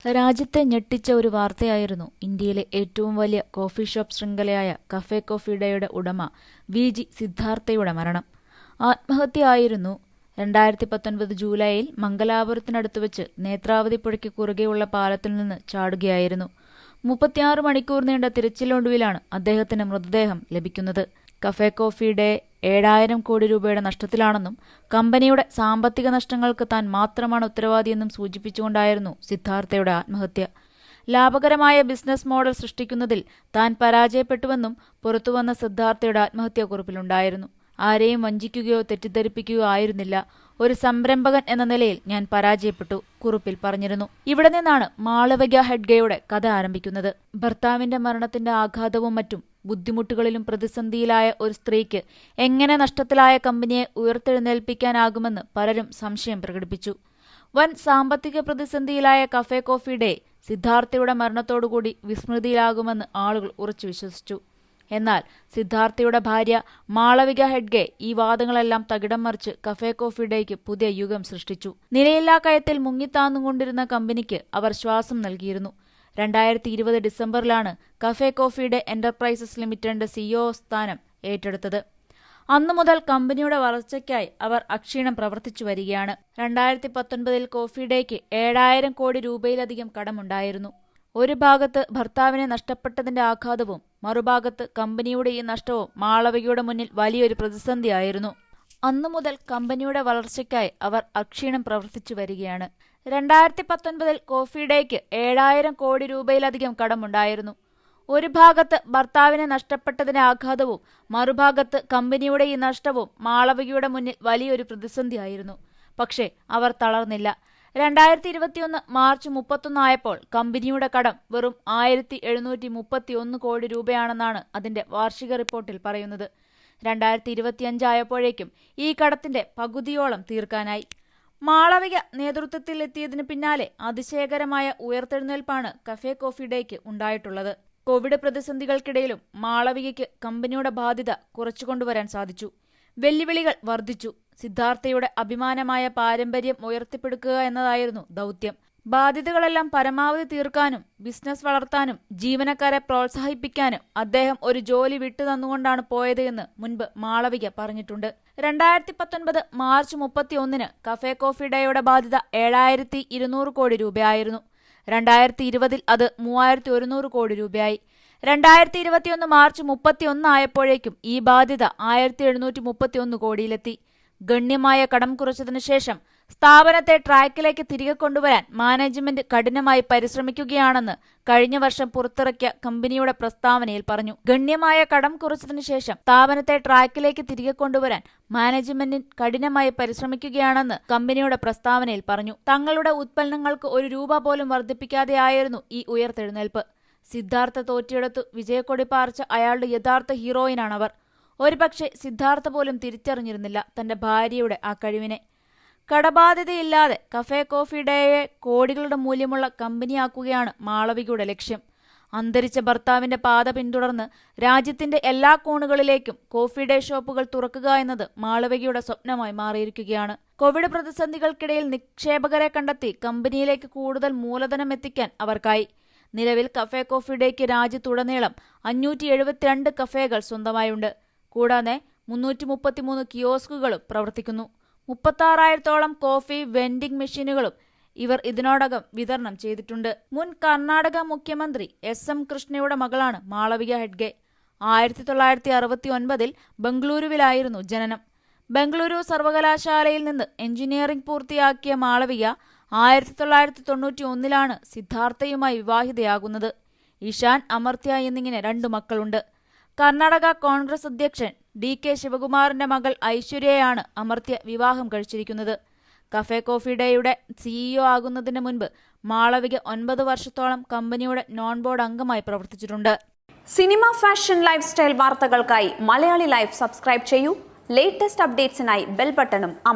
രാജ്യത്തെ ഞെട്ടിച്ച ഒരു വാർത്തയായിരുന്നു ഇന്ത്യയിലെ ഏറ്റവും വലിയ കോഫി ഷോപ്പ് ശൃംഖലയായ കഫേ കോഫി ഡേയുടെ ഉടമ വി.ജി. സിദ്ധാർത്ഥയുടെ മരണം. ആത്മഹത്യയായിരുന്നു. 2019 ജൂലൈയിൽ മംഗലാപുരത്തിനടുത്ത് വെച്ച് നേത്രാവതി പുഴയ്ക്ക് കുറുകെയുള്ള പാലത്തിൽ നിന്ന് ചാടുകയായിരുന്നു. 36 മണിക്കൂർ നീണ്ട തിരച്ചിലൊടുവിലാണ് അദ്ദേഹത്തിന് മൃതദേഹം ലഭിക്കുന്നത്. കഫേ കോഫി ഡേ 7000 കോടി രൂപയുടെ നഷ്ടത്തിലാണെന്നും കമ്പനിയുടെ സാമ്പത്തിക നഷ്ടങ്ങൾക്ക് താൻ മാത്രമാണ് ഉത്തരവാദിയെന്നും സൂചിപ്പിച്ചുകൊണ്ടായിരുന്നു സിദ്ധാർത്ഥയുടെ ആത്മഹത്യ. ലാഭകരമായ ബിസിനസ് മോഡൽ സൃഷ്ടിക്കുന്നതിൽ താൻ പരാജയപ്പെട്ടുവെന്നും പുറത്തുവന്ന സിദ്ധാർത്ഥയുടെ ആത്മഹത്യാക്കുറിപ്പിലുണ്ടായിരുന്നു. ആരെയും വഞ്ചിക്കുകയോ തെറ്റിദ്ധരിപ്പിക്കുകയോ ആയിരുന്നില്ല. ഒരു സംരംഭകൻ എന്ന നിലയിൽ ഞാൻ പരാജയപ്പെട്ടു, കുറിപ്പിൽ പറഞ്ഞിരുന്നു. ഇവിടെ നിന്നാണ് മാളവിക ഹെഡ്ഗെയുടെ കഥ ആരംഭിക്കുന്നത്. ഭർത്താവിന്റെ മരണത്തിന്റെ ആഘാതവും മറ്റും ബുദ്ധിമുട്ടുകളിലും പ്രതിസന്ധിയിലായ ഒരു സ്ത്രീക്ക് എങ്ങനെ നഷ്ടത്തിലായ കമ്പനിയെ ഉയർത്തെഴുന്നേൽപ്പിക്കാനാകുമെന്ന് പലരും സംശയം പ്രകടിപ്പിച്ചു. വൻ സാമ്പത്തിക പ്രതിസന്ധിയിലായ കഫേ കോഫി ഡേ സിദ്ധാർത്ഥയുടെ മരണത്തോടുകൂടി വിസ്മൃതിയിലാകുമെന്ന് ആളുകൾ ഉറച്ചു വിശ്വസിച്ചു. എന്നാൽ സിദ്ധാർത്ഥയുടെ ഭാര്യ മാളവിക ഹെഡ്ഗെ ഈ വാദങ്ങളെല്ലാം തകിടം മറിച്ച് കഫേ കോഫി ഡേക്ക് പുതിയ യുഗം സൃഷ്ടിച്ചു. നിലയില്ലാ കയത്തിൽ മുങ്ങിത്താന്നുകൊണ്ടിരുന്ന കമ്പനിക്ക് അവർ ശ്വാസം നൽകിയിരുന്നു. 2020 ഡിസംബറിലാണ് കഫേ കോഫി ഡേ എന്റർപ്രൈസസ് ലിമിറ്റഡിന്റെ CEO സ്ഥാനം ഏറ്റെടുത്തത്. അന്നു മുതൽ കമ്പനിയുടെ വളർച്ചയ്ക്കായി അവർ അക്ഷീണം പ്രവർത്തിച്ചു വരികയാണ്. 2019 കോഫി ഡേക്ക് 7000 കോടി രൂപയിലധികം കടമുണ്ടായിരുന്നു. ഒരു ഭാഗത്ത് ഭർത്താവിനെ നഷ്ടപ്പെട്ടതിന്റെ ആഘാതവും മറുഭാഗത്ത് കമ്പനിയുടെ ഈ നഷ്ടവും മാളവികയുടെ മുന്നിൽ വലിയൊരു പ്രതിസന്ധിയായിരുന്നു. അന്നു മുതൽ കമ്പനിയുടെ വളർച്ചയ്ക്കായി അവർ അക്ഷീണം പ്രവർത്തിച്ചു വരികയാണ്. 2019 കോഫി ഡേക്ക് 7000 കോടി രൂപയിലധികം കടമുണ്ടായിരുന്നു. ഒരു ഭാഗത്ത് ഭർത്താവിനെ നഷ്ടപ്പെട്ടതിന്റെ ആഘാതവും മറുഭാഗത്ത് കമ്പനിയുടെ ഈ നഷ്ടവും മാളവികയുടെ മുന്നിൽ വലിയൊരു പ്രതിസന്ധിയായിരുന്നു. പക്ഷേ അവർ തളർന്നില്ല. 2021 മാർച്ച് 31 ആയപ്പോൾ കമ്പനിയുടെ കടം വെറും 1731 കോടി രൂപയാണെന്നാണ് അതിന്റെ വാർഷിക റിപ്പോർട്ടിൽ പറയുന്നത്. 2025 ആയപ്പോഴേക്കും ഈ കടത്തിന്റെ പകുതിയോളം തീർക്കാനായി. മാളവിക നേതൃത്വത്തിലെത്തിയതിനു പിന്നാലെ അതിശയകരമായ ഉയർത്തെഴുന്നേൽപ്പാണ് കഫേ കോഫി ഡേക്ക് ഉണ്ടായിട്ടുള്ളത്. കോവിഡ് പ്രതിസന്ധികൾക്കിടയിലും മാളവികയ്ക്ക് കമ്പനിയുടെ ബാധ്യത കുറച്ചുകൊണ്ടുവരാൻ സാധിച്ചു. വെല്ലുവിളികൾ വർദ്ധിച്ചു. സിദ്ധാർത്ഥയുടെ അഭിമാനമായ പാരമ്പര്യം ഉയർത്തിപ്പിടിക്കുക എന്നതായിരുന്നു ദൗത്യം. ബാധ്യതകളെല്ലാം പരമാവധി തീർക്കാനും ബിസിനസ് വളർത്താനും ജീവനക്കാരെ പ്രോത്സാഹിപ്പിക്കാനും അദ്ദേഹം ഒരു ജോലി വിട്ടുതന്നുകൊണ്ടാണ് പോയത് എന്ന് മുൻപ് മാളവിക പറഞ്ഞിട്ടുണ്ട്. 2019 മാർച്ച് 31 കഫേ കോഫി ഡേയുടെ ബാധ്യത 7200 കോടി രൂപയായിരുന്നു. 2020 അത് 3100 കോടി രൂപയായി. 2021 മാർച്ച് 31 ആയപ്പോഴേക്കും ഈ ബാധ്യത 1731 കോടിയിലെത്തി. ഗണ്യമായ കടം കുറച്ചതിനു ശേഷം സ്ഥാപനത്തെ ട്രാക്കിലേക്ക് തിരികെ കൊണ്ടുവരാൻ മാനേജ്മെന്റ് കഠിനമായി പരിശ്രമിക്കുകയാണെന്ന് കഴിഞ്ഞ വർഷം പുറത്തിറക്കിയ കമ്പനിയുടെ പ്രസ്താവനയിൽ പറഞ്ഞു. ഗണ്യമായ കടം കുറച്ചതിനു ശേഷം സ്ഥാപനത്തെ ട്രാക്കിലേക്ക് തിരികെ കൊണ്ടുവരാൻ മാനേജ്മെന്റ് കഠിനമായി പരിശ്രമിക്കുകയാണെന്ന് കമ്പനിയുടെ പ്രസ്താവനയിൽ പറഞ്ഞു. തങ്ങളുടെ ഉത്പന്നങ്ങൾക്ക് ₹1 പോലും വർദ്ധിപ്പിക്കാതെയായിരുന്നു ഈ ഉയർത്തെഴുന്നേൽപ്പ്. സിദ്ധാർത്ഥ തോറ്റിയെടുത്തു വിജയക്കൊടി പാറിച്ച അയാളുടെ യഥാർത്ഥ ഹീറോയിനാണവർ. ഒരുപക്ഷെ സിദ്ധാർത്ഥ പോലും തിരിച്ചറിഞ്ഞിരുന്നില്ല തന്റെ ഭാര്യയുടെ ആ കഴിവിനെ. കടബാധ്യതയില്ലാതെ കഫേ കോഫി ഡേയെ കോടികളുടെ മൂല്യമുള്ള കമ്പനിയാക്കുകയാണ് മാളവികയുടെ ലക്ഷ്യം. അന്തരിച്ച ഭർത്താവിന്റെ പാത പിന്തുടർന്ന് രാജ്യത്തിന്റെ എല്ലാ കോണുകളിലേക്കും കോഫി ഡേ ഷോപ്പുകൾ തുറക്കുക എന്നത് മാളവികയുടെ സ്വപ്നമായി മാറിയിരിക്കുകയാണ്. കോവിഡ് പ്രതിസന്ധികൾക്കിടയിൽ നിക്ഷേപകരെ കണ്ടെത്തി കമ്പനിയിലേക്ക് കൂടുതൽ മൂലധനം എത്തിക്കാൻ അവർക്കായി. നിലവിൽ കഫേ കോഫി ഡേക്ക് രാജ്യത്തുടനീളം 572 കഫേകൾ സ്വന്തമായുണ്ട്. കൂടാതെ 333 കിയോസ്കുകളും പ്രവർത്തിക്കുന്നു. 36,000-ഓളം കോഫി വെൻഡിംഗ് മെഷീനുകളും ഇവർ ഇതിനോടകം വിതരണം ചെയ്തിട്ടുണ്ട്. മുൻ കർണാടക മുഖ്യമന്ത്രി SM കൃഷ്ണയുടെ മകളാണ് മാളവിക ഹെഡ്ഗെ. 1969 ബംഗളൂരുവിലായിരുന്നു ജനനം. ബംഗളൂരു സർവകലാശാലയിൽ നിന്ന് എഞ്ചിനീയറിംഗ് പൂർത്തിയാക്കിയ മാളവിക 1991 സിദ്ധാർത്ഥയുമായി വിവാഹിതയാകുന്നത്. ഇഷാൻ, അമർത്യ എന്നിങ്ങനെ 2 മക്കളുണ്ട്. കർണാടക കോൺഗ്രസ് അധ്യക്ഷൻ DK ശിവകുമാറിന്റെ മകൾ ഐശ്വര്യയാണ് അമർത്യ വിവാഹം കഴിച്ചിരിക്കുന്നത്. കഫേ കോഫി ഡേയുടെ CEO ആകുന്നതിന് മുൻപ് മാളവിക 9 വർഷത്തോളം കമ്പനിയുടെ നോൺ ബോർഡ് അംഗമായി പ്രവർത്തിച്ചിട്ടുണ്ട്. സിനിമ, ഫാഷൻ, ലൈഫ് സ്റ്റൈൽ വാർത്തകൾക്കായി മലയാളി ലൈഫ് സബ്സ്ക്രൈബ് ചെയ്യൂ. ലേറ്റസ്റ്റ് അപ്ഡേറ്റ്സിനായി ബെൽ ബട്ടണും അമർത്തുക.